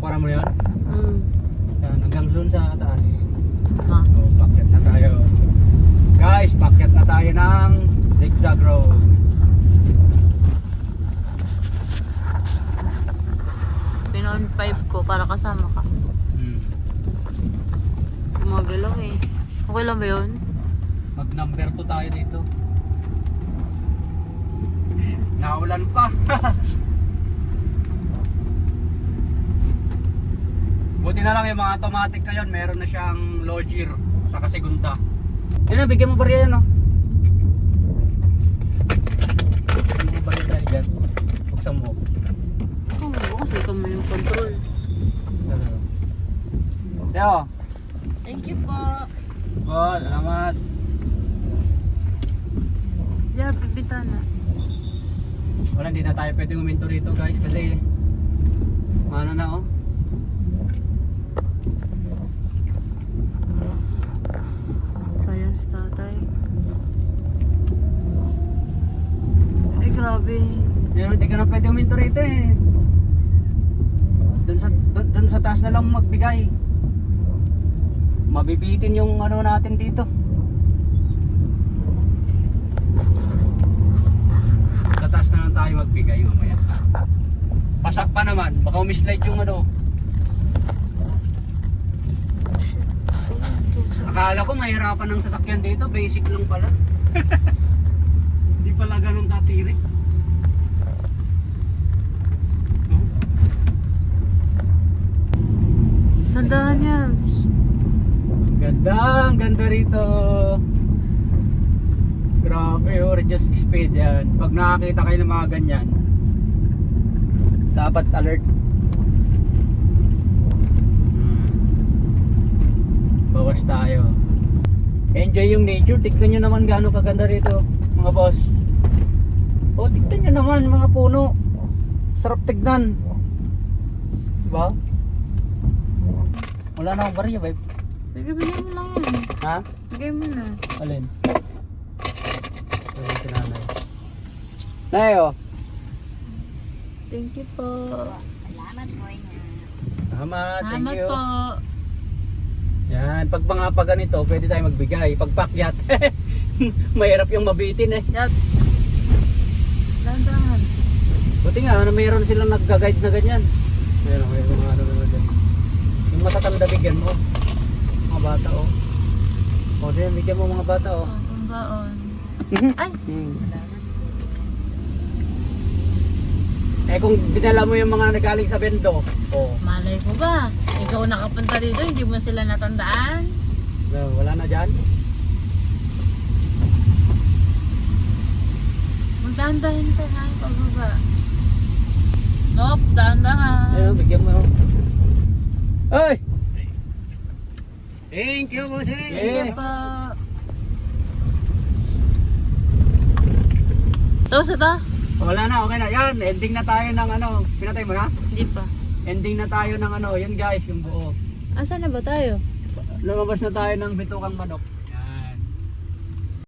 Nakuha mo na yun? Hmm. Yan, hanggang doon sa taas. Ma. Oh, pakyat na tayo. Guys, pakyat na tayo ng zigzag road. Pinon 5 ko para kasama ka. Gumagalaw eh. Okay lang ba yun? Mag number 2 tayo dito. Naulan pa. Buti na lang yung mga automatic ngayon, meron na siyang low gear saka segunda. Sino, bigyan mo barya yan, no? Bigyan mo barya tayo dyan. Buksan mo. Oo, kasi kami yung control. Teo. Thank you po. Oh, salamat. Yeah, bibita na. Wala, hindi na tayo pwedeng uminto rito guys kasi ano na oh. Sayang si tatay. Ay, grabe. Pero hindi ka na pwede uminto rito eh. Dun sa taas na lang magbigay. Mabibitin yung ano natin dito. Sa taas na lang tayo magbigay mamaya. Pasak pa naman, baka umislide yung ano. Akala ko mahirapan ng sasakyan dito, basic lang pala. Hindi pala ganun katirik. Sandahan yan. Ang ganda rito. Grabe oh, reduce speed yan. Pag nakakita kayo ng mga ganyan, dapat alert. Bawas tayo. Enjoy yung nature. Tignan nyo naman gaano kaganda rito, mga boss. Oh, tignan nyo naman mga puno. Sarap tignan. Diba? Wala na akong barya, babe. Sige, bigyan mo lang yan. Ha? Bigay mo na. Alin? Ayun, tinanay. Nayo. Thank you po. Salamat po nga. Tama, thank Salamat you. po. Yan, pag mga pa ganito, pwede tayo magbigay. Pag pakyat, mahirap yung mabitin eh. Yup. Landangan. Buti nga, mayroon silang nagga-guide na ganyan. Mayroon mga ano naman dyan. Yung matatanda bigyan mo. Mga bata oh. O din, bigyan mo mga bata oh. Oh, pambaon. Ay! Eh kung binala mo yung mga nagaling sa bendo, oh, Malay ko ba? Ikaw nakapunta dito, hindi mo sila natandaan? wala na dyan. Magdahan-dahan ka ha, pababa. Nope, dahan-dahan. Ayun, bigyan mo oh. Ay! Thank you, bossing! Thank you po. Tapos ito? Wala na, okay na. Yan, ending na tayo ng ano. Pinatay mo na? Hindi pa. Ending na tayo ng ano. Yan guys, yung buo. Asan na ba tayo? Lumabas na tayo ng bitukang manok.